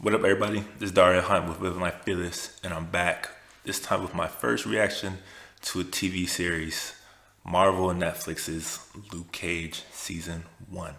What up, everybody? This is Dario Hunt with Living Life Fearless, and I'm back this time with my first reaction to a TV series, Marvel and Netflix's Luke Cage Season 1.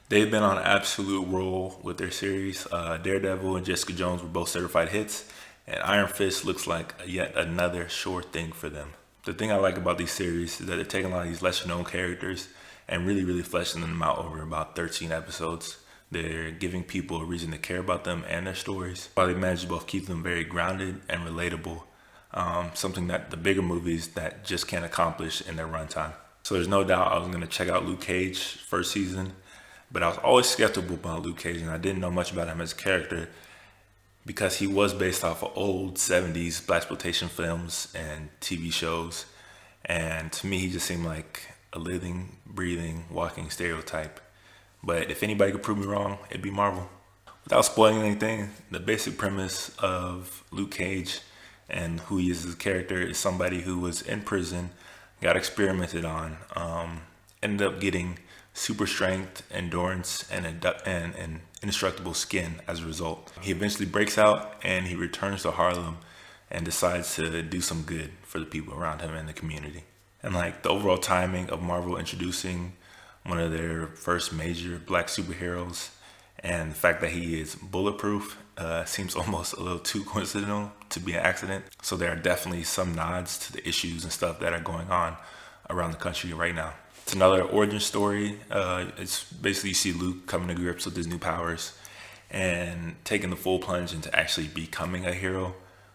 They've been on an absolute roll with their series. Daredevil and Jessica Jones were both certified hits, and Iron Fist looks like yet another sure thing for them. The thing I like about these series is that they're taking a lot of these lesser known characters and really fleshing them out over about 13 episodes. They're giving people a reason to care about them and their stories, while they manage to both keep them very grounded and relatable, something that the bigger movies that just can't accomplish in their runtime. So there's no doubt I was going to check out Luke Cage first season, but I was always skeptical about Luke Cage, and I didn't know much about him as a character because he was based off of old 70s blaxploitation films and TV shows, and to me he just seemed like a living, breathing, walking stereotype. But if anybody could prove me wrong, it'd be Marvel. Without spoiling anything, the basic premise of Luke Cage and who he is as a character is somebody who was in prison, got experimented on, ended up getting super strength, endurance, and indestructible skin as a result. He eventually breaks out and he returns to Harlem and decides to do some good for the people around him and the community. And like the overall timing of Marvel introducing one of their first major black superheroes, and the fact that he is bulletproof seems almost a little too coincidental to be an accident. So there are definitely some nods to the issues and stuff that are going on around the country right now. It's another origin story. It's basically you see Luke coming to grips with his new powers and taking the full plunge into actually becoming a hero.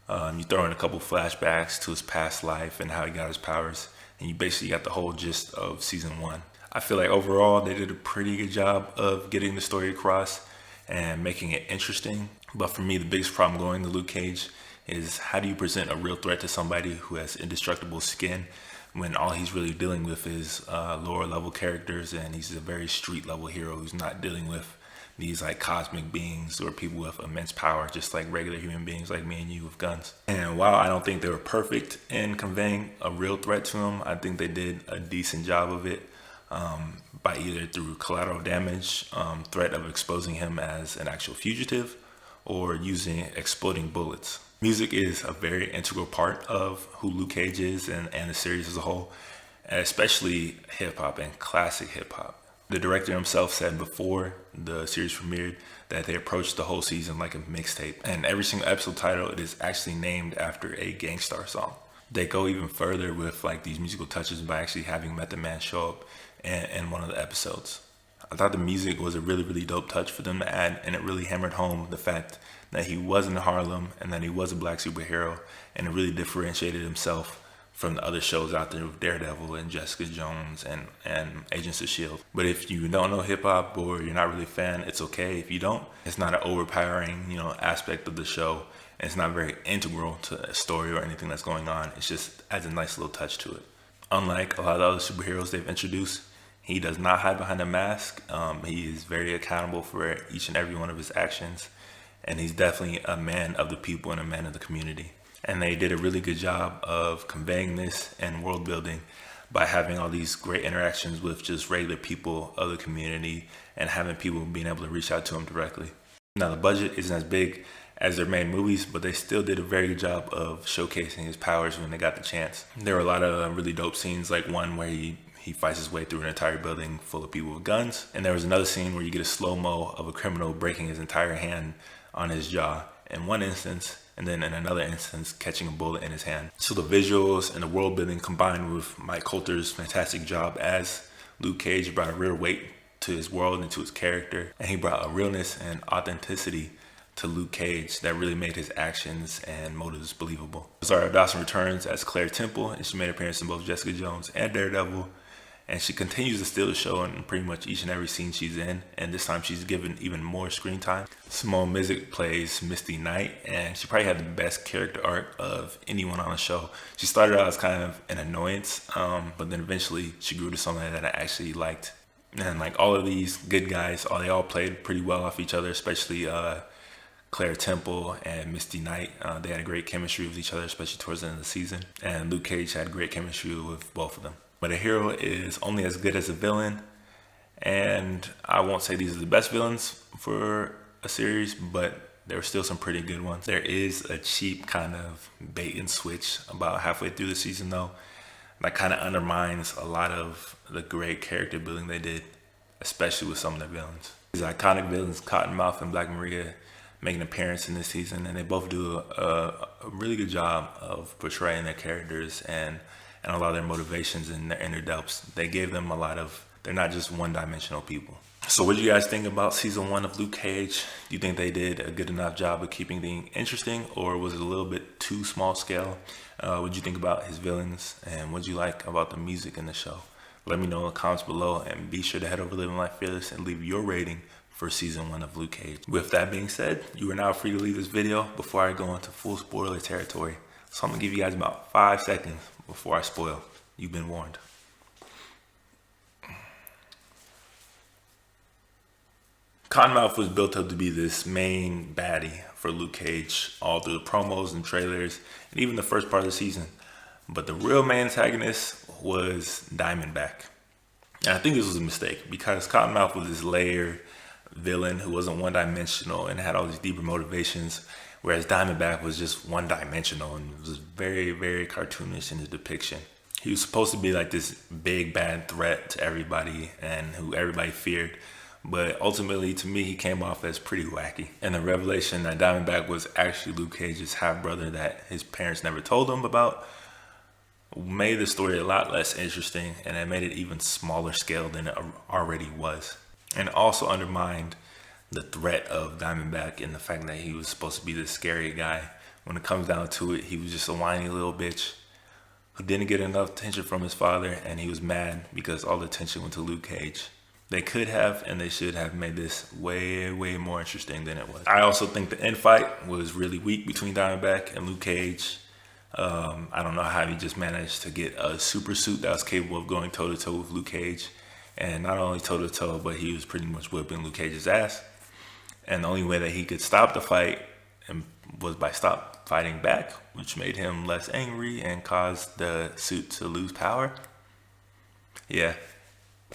You throw in a couple flashbacks to his past life and how he got his powers, and you basically got the whole gist of season 1. I feel like overall they did a pretty good job of getting the story across and making it interesting. But for me, the biggest problem going to Luke Cage is how do you present a real threat to somebody who has indestructible skin when all he's really dealing with is lower level characters, and he's a very street level hero who's not dealing with these like cosmic beings or people with immense power, just like regular human beings like me and you with guns. And while I don't think they were perfect in conveying a real threat to him, I think they did a decent job of it. By either through collateral damage, threat of exposing him as an actual fugitive, or using exploding bullets. Music is a very integral part of who Luke Cage is and the series as a whole, and especially hip hop and classic hip hop. The director himself said before the series premiered that they approached the whole season like a mixtape, and every single episode title it is actually named after a Gang Starr song. They go even further with like these musical touches by actually having Method Man show up in one of the episodes. I thought the music was a really dope touch for them to add, and it really hammered home the fact that he was in Harlem and that he was a black superhero, and it really differentiated himself from the other shows out there with Daredevil and Jessica Jones and Agents of S.H.I.E.L.D. But if you don't know hip hop or you're not really a fan, it's okay if you don't. It's not an overpowering, aspect of the show. And it's not very integral to a story or anything that's going on. It just adds a nice little touch to it. Unlike a lot of the other superheroes they've introduced, he does not hide behind a mask. He is very accountable for each and every one of his actions. And he's definitely a man of the people and a man of the community. And they did a really good job of conveying this and world building by having all these great interactions with just regular people of the community and having people being able to reach out to him directly. Now, the budget isn't as big as their main movies, but they still did a very good job of showcasing his powers when they got the chance. There were a lot of really dope scenes, like one where he fights his way through an entire building full of people with guns. And there was another scene where you get a slow-mo of a criminal breaking his entire hand on his jaw in one instance, and then in another instance catching a bullet in his hand. So the visuals and the world building combined with Mike Coulter's fantastic job as Luke Cage brought a real weight to his world and to his character, and he brought a realness and authenticity to Luke Cage that really made his actions and motives believable. Rosario Dawson returns as Claire Temple, and she made an appearance in both Jessica Jones and Daredevil, and she continues to steal the show in pretty much each and every scene she's in, and this time she's given even more screen time. Simone Mizik plays Misty Knight, and she probably had the best character arc of anyone on the show. She started out as kind of an annoyance, but then eventually she grew to something that I actually liked. And like all of these good guys, they all played pretty well off each other, especially Claire Temple and Misty Knight. They had a great chemistry with each other, especially towards the end of the season. And Luke Cage had great chemistry with both of them. But a hero is only as good as a villain. And I won't say these are the best villains for a series, but there were still some pretty good ones. There is a cheap kind of bait and switch about halfway through the season though, that kind of undermines a lot of the great character building they did, especially with some of the villains. These iconic villains, Cottonmouth and Black Maria, make an appearance in this season, and they both do a really good job of portraying their characters and a lot of their motivations and their inner depths. They gave them a lot of, they're not just one-dimensional people. So what do you guys think about season 1 of Luke Cage? Do you think they did a good enough job of keeping things interesting, or was it a little bit too small scale? What did you think about his villains, and what did you like about the music in the show? Let me know in the comments below, and be sure to head over to Living Life Fearless and leave your rating for season 1 of Luke Cage. With that being said, you are now free to leave this video before I go into full spoiler territory. So I'm gonna give you guys about 5 seconds before I spoil. You've been warned. Cottonmouth was built up to be this main baddie for Luke Cage all through the promos and trailers and even the first part of the season. But the real main antagonist was Diamondback. And I think this was a mistake because Cottonmouth was this layered villain who wasn't one-dimensional and had all these deeper motivations, whereas Diamondback was just one-dimensional and was very, very cartoonish in his depiction. He was supposed to be like this big bad threat to everybody and who everybody feared, but ultimately to me he came off as pretty wacky. And the revelation that Diamondback was actually Luke Cage's half-brother that his parents never told him about made the story a lot less interesting, and it made it even smaller scale than it already was. And also undermined the threat of Diamondback and the fact that he was supposed to be this scary guy. When it comes down to it, he was just a whiny little bitch who didn't get enough attention from his father, and he was mad because all the attention went to Luke Cage. They could have and they should have made this way, way more interesting than it was. I also think the end fight was really weak between Diamondback and Luke Cage. I don't know how he just managed to get a super suit that was capable of going toe-to-toe with Luke Cage. And not only toe-to-toe, but he was pretty much whipping Luke Cage's ass. And the only way that he could stop the fight was by stop fighting back, which made him less angry and caused the suit to lose power. Yeah,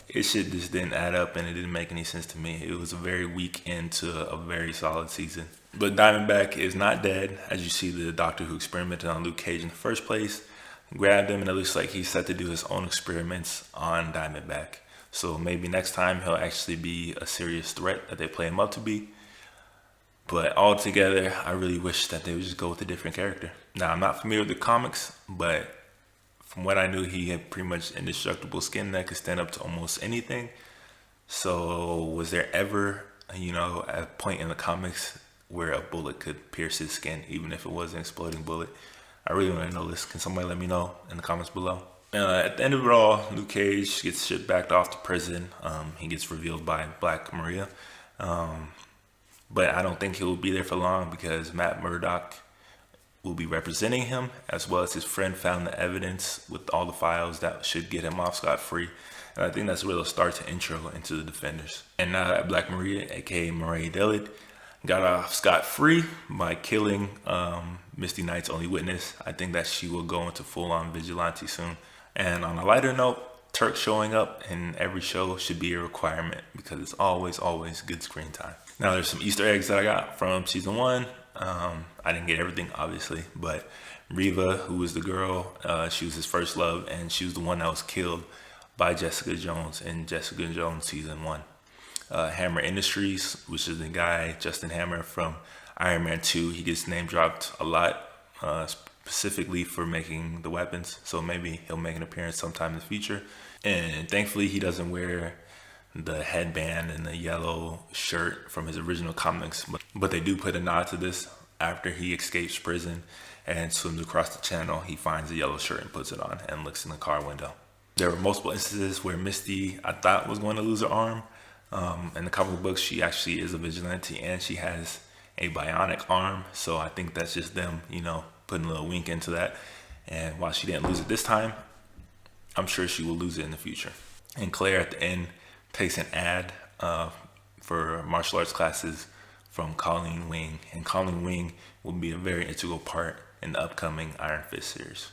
it shit just didn't add up and it didn't make any sense to me. It was a very weak end to a very solid season. But Diamondback is not dead. As you see, the doctor who experimented on Luke Cage in the first place grabbed him, and it looks like he's set to do his own experiments on Diamondback. So maybe next time he'll actually be a serious threat that they play him up to be. But altogether, I really wish that they would just go with a different character. Now, I'm not familiar with the comics, but from what I knew, he had pretty much indestructible skin that could stand up to almost anything. So was there ever, a point in the comics where a bullet could pierce his skin, even if it was an exploding bullet? I really want to know this. Can somebody let me know in the comments below? At the end of it all, Luke Cage gets shipped back off to prison. He gets revealed by Black Maria. But I don't think he will be there for long because Matt Murdock will be representing him, as well as his friend found the evidence with all the files that should get him off scot-free. And I think that's a real start to intro into the Defenders. And now that Black Maria, aka Marae Dillard, got off scot-free by killing Misty Knight's only witness, I think that she will go into full-on vigilante soon. And on a lighter note, Turk showing up in every show should be a requirement because it's always, always good screen time. Now there's some Easter eggs that I got from season 1. I didn't get everything, obviously, but Reva, who was the girl, she was his first love, and she was the one that was killed by Jessica Jones in Jessica Jones season 1. Hammer Industries, which is the guy, Justin Hammer from Iron Man 2, he gets name dropped a lot, specifically for making the weapons, so maybe he'll make an appearance sometime in the future. And thankfully he doesn't wear the headband and the yellow shirt from his original comics, but they do put a nod to this. After he escapes prison and swims across the channel, he finds the yellow shirt and puts it on and looks in the car window. There were multiple instances where Misty, I thought, was going to lose her arm. In the comic books, she actually is a vigilante and she has a bionic arm, so I think that's just them, putting a little wink into that. And while she didn't lose it this time, I'm sure she will lose it in the future. And Claire at the end takes an ad for martial arts classes from Colleen Wing, and Colleen Wing will be a very integral part in the upcoming Iron Fist series.